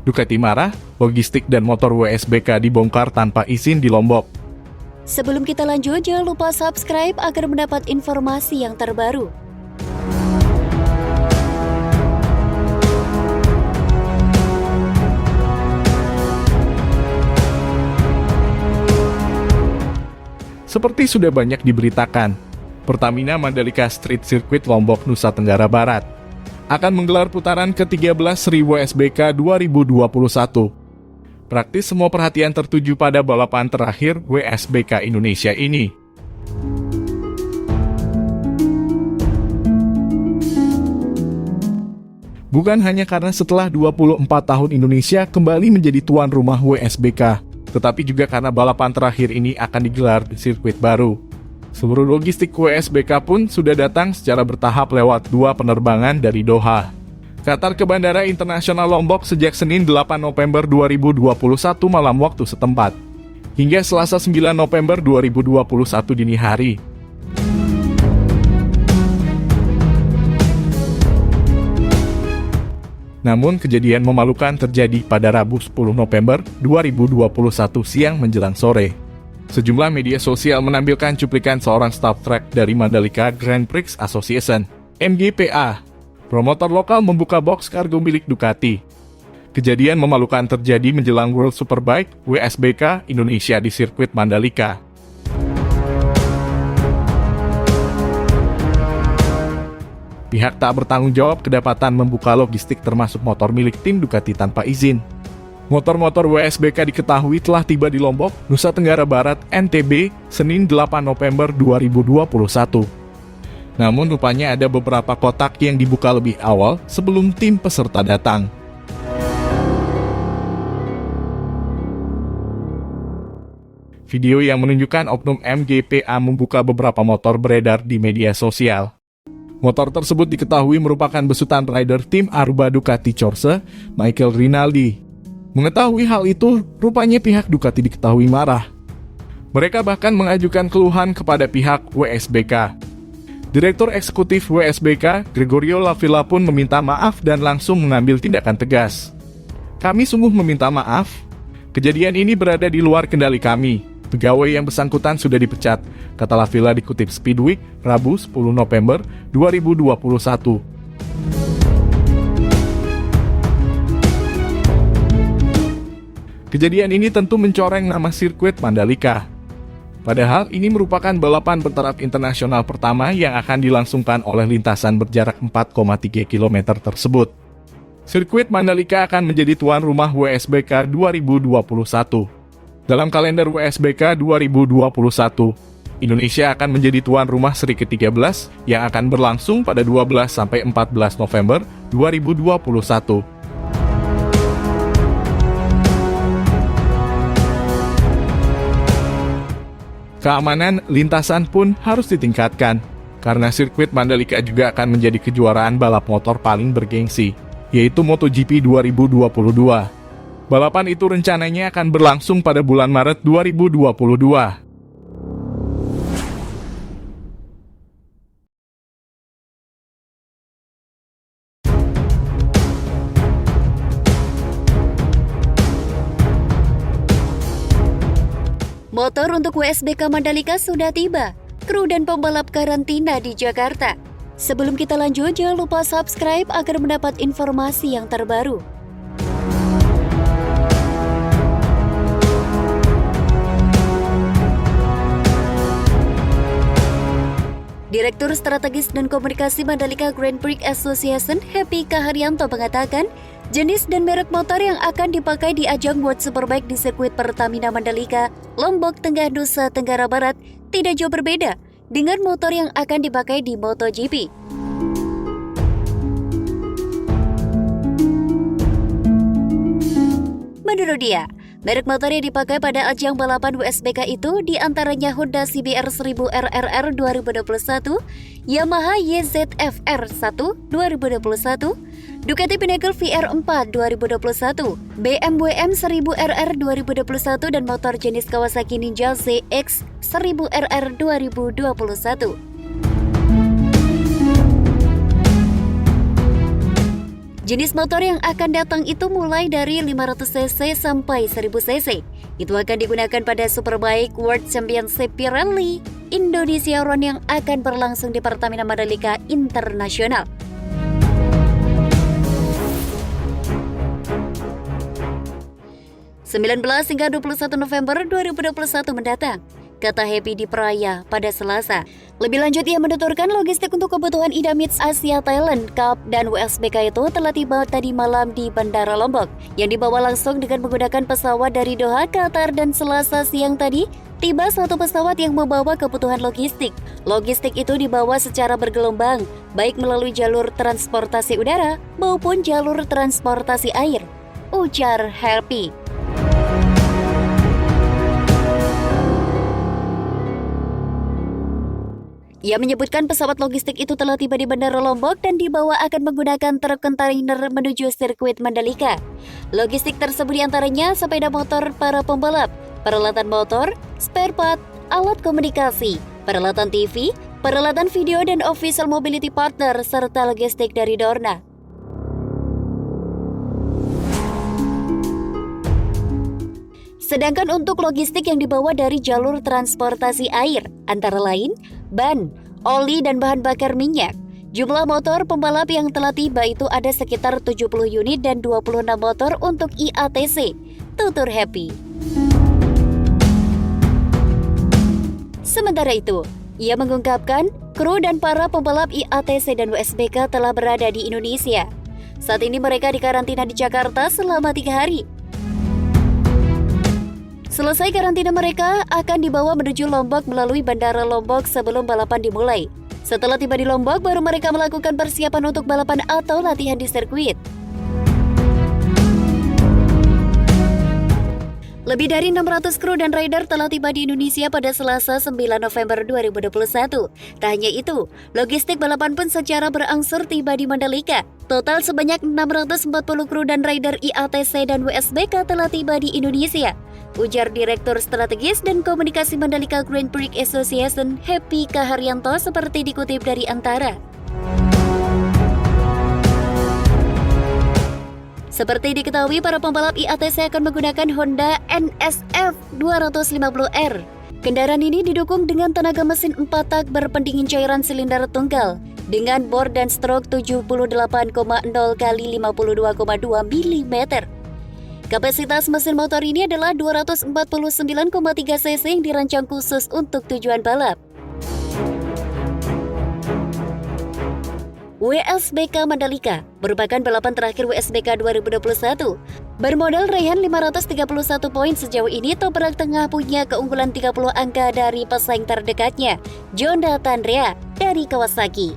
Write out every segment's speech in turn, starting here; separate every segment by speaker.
Speaker 1: Ducati marah, logistik dan motor WSBK dibongkar tanpa izin di Lombok.
Speaker 2: Sebelum kita lanjut, jangan lupa subscribe agar mendapat informasi yang terbaru.
Speaker 1: Seperti sudah banyak diberitakan, Pertamina Mandalika Street Circuit Lombok, Nusa Tenggara Barat akan menggelar putaran ke-13 Seri WSBK 2021. Praktis semua perhatian tertuju pada balapan terakhir WSBK Indonesia ini. Bukan hanya karena setelah 24 tahun Indonesia kembali menjadi tuan rumah WSBK, tetapi juga karena balapan terakhir ini akan digelar di sirkuit baru. Seluruh logistik WSBK pun sudah datang secara bertahap lewat 2 penerbangan dari Doha, Qatar ke Bandara Internasional Lombok sejak Senin 8 November 2021 malam waktu setempat, hingga Selasa 9 November 2021 dini hari. Namun kejadian memalukan terjadi pada Rabu 10 November 2021 siang menjelang sore. Sejumlah media sosial menampilkan cuplikan seorang staff track dari Mandalika Grand Prix Association, MGPA. Promotor lokal membuka box kargo milik Ducati. Kejadian memalukan terjadi menjelang World Superbike WSBK Indonesia di sirkuit Mandalika. Pihak tak bertanggung jawab kedapatan membuka logistik termasuk motor milik tim Ducati tanpa izin. Motor-motor WSBK diketahui telah tiba di Lombok, Nusa Tenggara Barat, NTB, Senin 8 November 2021. Namun rupanya ada beberapa kotak yang dibuka lebih awal sebelum tim peserta datang. Video yang menunjukkan oknum MGPA membuka beberapa motor beredar di media sosial. Motor tersebut diketahui merupakan besutan rider tim Aruba Ducati Corse, Michael Rinaldi. Mengetahui hal itu, rupanya pihak Ducati diketahui marah. Mereka bahkan mengajukan keluhan kepada pihak WSBK. Direktur Eksekutif WSBK, Gregorio Lavilla pun meminta maaf dan langsung mengambil tindakan tegas. "Kami sungguh meminta maaf. Kejadian ini berada di luar kendali kami. Pegawai yang bersangkutan sudah dipecat," kata Lavilla dikutip Speedweek, Rabu 10 November 2021. Kejadian ini tentu mencoreng nama sirkuit Mandalika. Padahal ini merupakan balapan bertaraf internasional pertama yang akan dilangsungkan oleh lintasan berjarak 4,3 km tersebut. Sirkuit Mandalika akan menjadi tuan rumah WSBK 2021. Dalam kalender WSBK 2021, Indonesia akan menjadi tuan rumah seri ke-13 yang akan berlangsung pada 12-14 November 2021. Keamanan lintasan pun harus ditingkatkan, karena sirkuit Mandalika juga akan menjadi kejuaraan balap motor paling bergengsi, yaitu MotoGP 2022. Balapan itu rencananya akan berlangsung pada bulan Maret 2022.
Speaker 2: Motor untuk WSBK Mandalika sudah tiba. Kru dan pembalap karantina di Jakarta. Sebelum kita lanjut, jangan lupa subscribe agar mendapat informasi yang terbaru. Direktur Strategis dan Komunikasi Mandalika Grand Prix Association, Happy Kaharyanto mengatakan, jenis dan merek motor yang akan dipakai di ajang World Superbike di sirkuit Pertamina Mandalika, Lombok Tengah, Nusa Tenggara Barat tidak jauh berbeda dengan motor yang akan dipakai di MotoGP. Menurut dia, merek motor yang dipakai pada ajang balapan WSBK itu diantaranya Honda CBR 1000 RRR 2021, Yamaha YZF-R1 2021, Ducati Pinnacle VR4 2021, BMW M1000RR 2021, dan motor jenis Kawasaki Ninja ZX 1000RR 2021. Jenis motor yang akan datang itu mulai dari 500cc sampai 1000cc. Itu akan digunakan pada Superbike World Championship Pirelli Indonesia Round yang akan berlangsung di Pertamina Mandalika Internasional. (19 hingga 21 November 2021 mendatang), kata Happy di Peraya pada Selasa. Lebih lanjut, ia menuturkan logistik untuk kebutuhan Idamits Asia Thailand Cup dan WSBK itu telah tiba tadi malam di Bandara Lombok, yang dibawa langsung dengan menggunakan pesawat dari Doha, Qatar, dan Selasa siang tadi tiba satu pesawat yang membawa kebutuhan logistik. Logistik itu dibawa secara bergelombang, baik melalui jalur transportasi udara maupun jalur transportasi air, ujar Happy. Ia menyebutkan pesawat logistik itu telah tiba di Bandara Lombok dan dibawa akan menggunakan truk kontainer menuju sirkuit Mandalika. Logistik tersebut diantaranya sepeda motor para pembalap, peralatan motor, spare part, alat komunikasi, peralatan TV, peralatan video dan official mobility partner, serta logistik dari Dorna. Sedangkan untuk logistik yang dibawa dari jalur transportasi air, antara lain ban, oli, dan bahan bakar minyak. Jumlah motor pembalap yang telah tiba itu ada sekitar 70 unit dan 26 motor untuk IATC, tutur Happy. Sementara itu, ia mengungkapkan kru dan para pembalap IATC dan WSBK telah berada di Indonesia. Saat ini mereka dikarantina di Jakarta selama 3 hari. Selesai karantina, mereka akan dibawa menuju Lombok melalui Bandara Lombok sebelum balapan dimulai. Setelah tiba di Lombok, baru mereka melakukan persiapan untuk balapan atau latihan di sirkuit. Lebih dari 600 kru dan rider telah tiba di Indonesia pada Selasa 9 November 2021. Tak hanya itu, logistik balapan pun secara berangsur tiba di Mandalika. Total sebanyak 640 kru dan rider IATC dan WSBK telah tiba di Indonesia, ujar Direktur Strategis dan Komunikasi Mandalika Grand Prix Association Happy Kaharyanto seperti dikutip dari Antara. Seperti diketahui, para pembalap IATC akan menggunakan Honda NSF 250R. Kendaraan ini didukung dengan tenaga mesin 4 tak berpendingin cairan silinder tunggal dengan bor dan stroke 78,0 kali 52,2 mm. Kapasitas mesin motor ini adalah 249,3 cc yang dirancang khusus untuk tujuan balap. WSBK Mandalika merupakan balapan terakhir WSBK 2021. Bermodal raihan 531 poin sejauh ini, Toprak tengah punya keunggulan 30 angka dari pesaing terdekatnya, Jonathan Rea dari Kawasaki.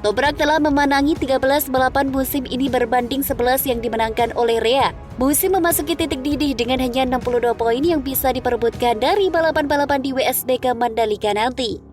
Speaker 2: Toprak telah memenangi 13 balapan musim ini berbanding 11 yang dimenangkan oleh Rea. Musim memasuki titik didih dengan hanya 62 poin yang bisa diperebutkan dari balapan-balapan di WSBK Mandalika nanti.